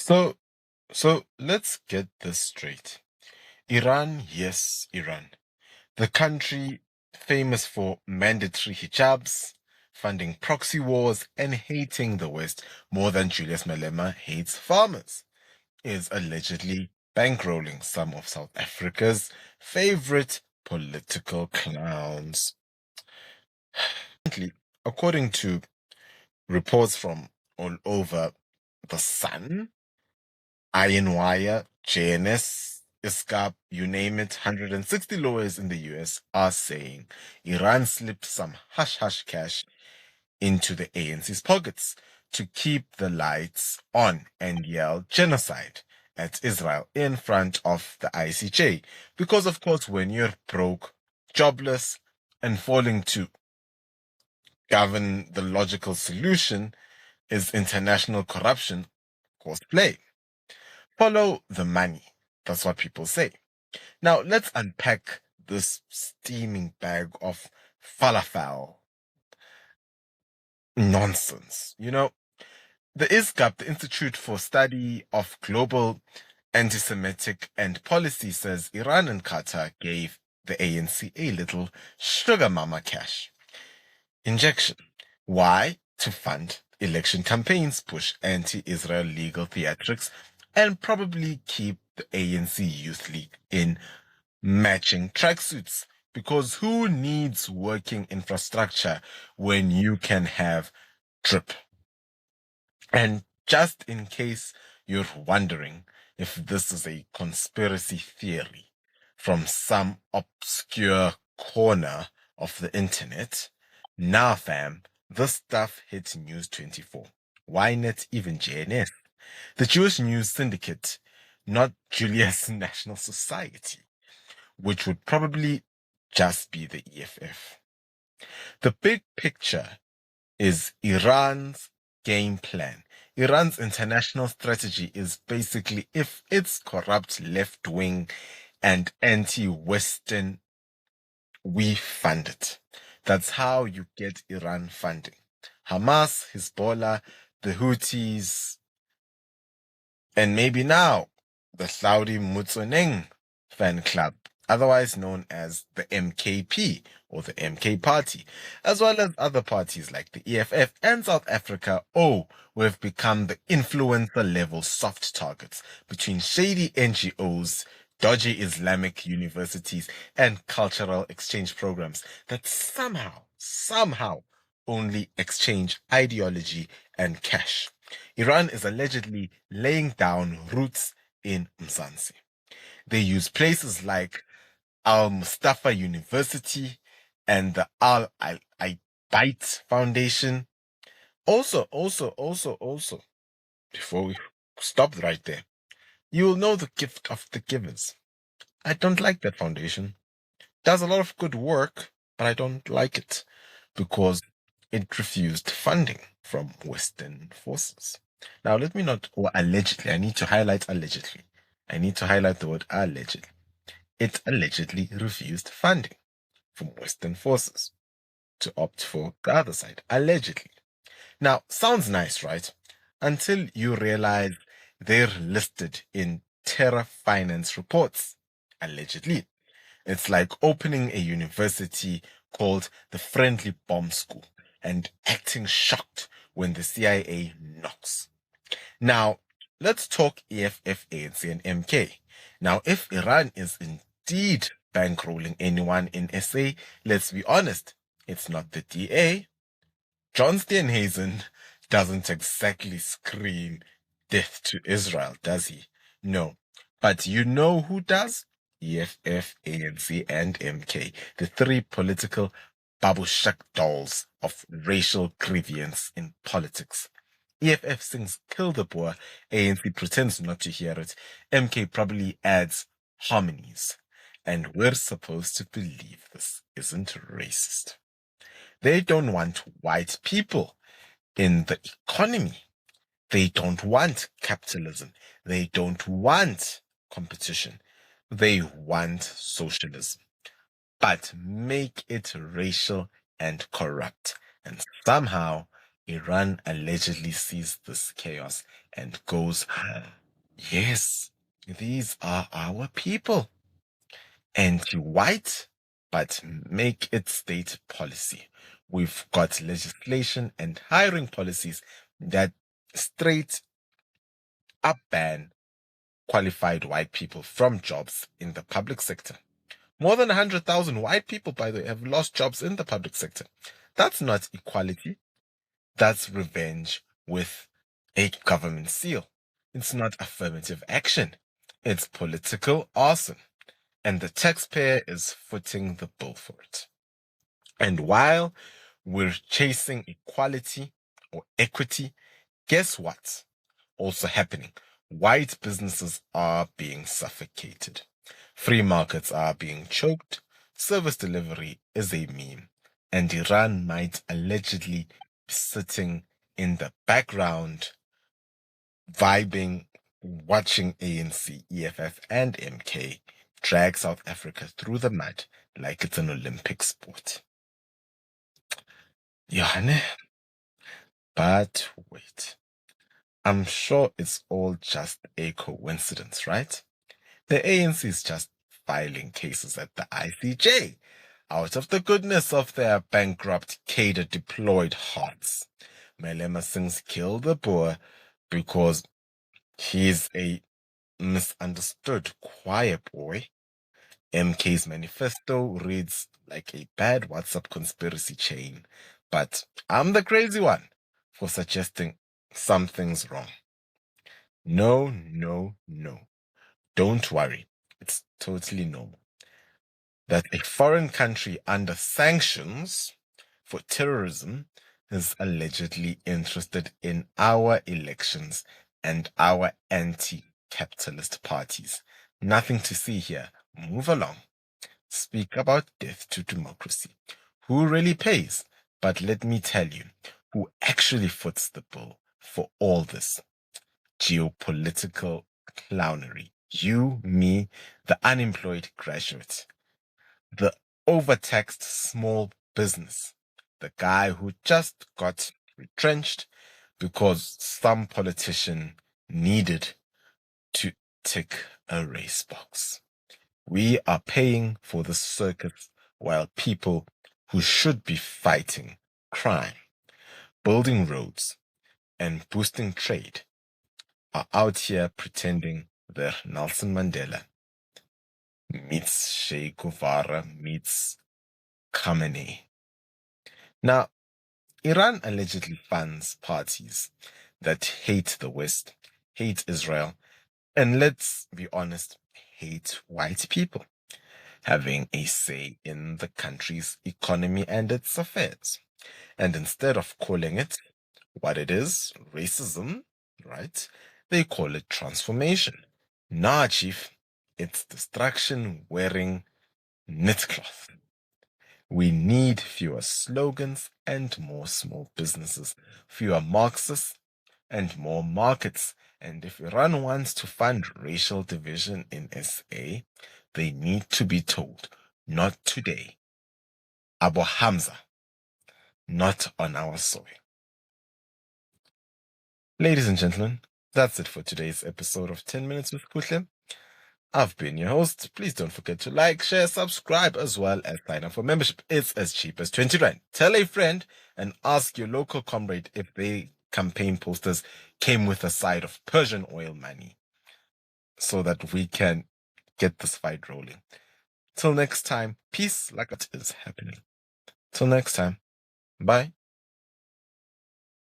So, so let's get this straight. Iran, yes, Iran. The country famous for mandatory hijabs, funding proxy wars, and hating the West more than Julius Malema hates farmers, is allegedly bankrolling some of South Africa's favorite political clowns. Currently, according to reports from all over the sun, Iron Wire, JNS, ISCAP, you name it, 160 lawyers in the US are saying Iran slipped some hush hush cash into the ANC's pockets to keep the lights on and yell genocide at Israel in front of the ICJ. Because, of course, when you're broke, jobless, and falling to govern, the logical solution is international corruption, cosplay. Follow the money. That's what people say. Now, let's unpack this steaming bag of falafel nonsense. The ISGAP, the Institute for Study of Global Anti-Semitic and Policy, says Iran and Qatar gave the ANC a little sugar mama cash injection. Why? To fund election campaigns, push anti-Israel legal theatrics, and probably keep the ANC Youth League in matching tracksuits. Because who needs working infrastructure when you can have drip? And just in case you're wondering if this is a conspiracy theory from some obscure corner of the internet, nah, fam, this stuff hit News 24. Why not even JNS? The Jewish News Syndicate, not Julius National Society, which would probably just be the EFF. The big picture is Iran's game plan. Iran's international strategy is basically, if it's corrupt left wing and anti Western, we fund it. That's how you get Iran funding. Hamas, Hezbollah, the Houthis, and maybe now the Saudi Mutsuneng fan club, otherwise known as the MKP or the MK Party, as well as other parties like the EFF and South Africa. Oh, we've become the influencer level soft targets between shady NGOs, dodgy Islamic universities, and cultural exchange programs that somehow only exchange ideology and cash. Iran is allegedly laying down roots in Mzansi. They use places like Al Mustafa University and the Al Bait Foundation. Also, before we stop right there, you will know the gift of the givers. I don't like that foundation. Does a lot of good work, but I don't like it because it refused funding from Western forces. Now, let me not, or allegedly, I need to highlight allegedly. I need to highlight the word allegedly. It allegedly refused funding from Western forces to opt for the other side, allegedly. Now, sounds nice, right? Until you realize they're listed in terror finance reports, allegedly. It's like opening a university called the Friendly Bomb School and acting shocked when the CIA knocks. Now, let's talk EFF, ANC, and MK. Now, if Iran is indeed bankrolling anyone in SA, let's be honest, it's not the DA. John Steenhuisen doesn't exactly scream death to Israel, does he? No. But you know who does? EFF, ANC, and MK, the three political babushak dolls of racial grievance in politics. EFF sings Kill the Boer, ANC pretends not to hear it, MK probably adds harmonies. And we're supposed to believe this isn't racist. They don't want white people in the economy. They don't want capitalism. They don't want competition. They want socialism. But make it racial and corrupt. And somehow Iran allegedly sees this chaos and goes, yes, these are our people. Anti-white, but make it state policy. We've got legislation and hiring policies that straight up ban qualified white people from jobs in the public sector. More than 100,000 white people, by the way, have lost jobs in the public sector. That's not equality. That's revenge with a government seal. It's not affirmative action. It's political arson. And the taxpayer is footing the bill for it. And while we're chasing equality or equity, guess what's also happening? White businesses are being suffocated. Free markets are being choked. Service delivery is a meme. And Iran might allegedly be sitting in the background, vibing, watching ANC, EFF, and MK drag South Africa through the mud like it's an Olympic sport. Johanne, but wait. I'm sure it's all just a coincidence, right? The ANC is just filing cases at the ICJ out of the goodness of their bankrupt, cadre-deployed hearts. Malema Singh's killed the Boer because he's a misunderstood choir boy. MK's manifesto reads like a bad WhatsApp conspiracy chain, but I'm the crazy one for suggesting something's wrong. No, no, no. Don't worry. It's totally normal that a foreign country under sanctions for terrorism is allegedly interested in our elections and our anti-capitalist parties. Nothing to see here. Move along. Speak about death to democracy. Who really pays? But let me tell you, who actually foots the bill for all this geopolitical clownery. You, me, the unemployed graduate, the overtaxed small business, the guy who just got retrenched because some politician needed to tick a race box. We are paying for the circus while people who should be fighting crime, building roads, and boosting trade are out here pretending they're Nelson Mandela meets Che Guevara meets Khamenei. Now, Iran allegedly funds parties that hate the West, hate Israel, and let's be honest, hate white people having a say in the country's economy and its affairs. And instead of calling it what it is, racism, right, they call it transformation. Nah, chief, it's destruction wearing knit cloth. We need fewer slogans and more small businesses, fewer Marxists and more markets. And if Iran wants to fund racial division in SA, they need to be told, not today. Abu Hamza, not on our soil. Ladies and gentlemen, that's it for today's episode of 10 Minutes with Kuhle. I've been your host. Please don't forget to like, share, subscribe, as well as sign up for membership. It's as cheap as 20 Rand. Tell a friend and ask your local comrade if their campaign posters came with a side of Persian oil money so that we can get this fight rolling. Till next time, peace like it is happening. Till next time, bye.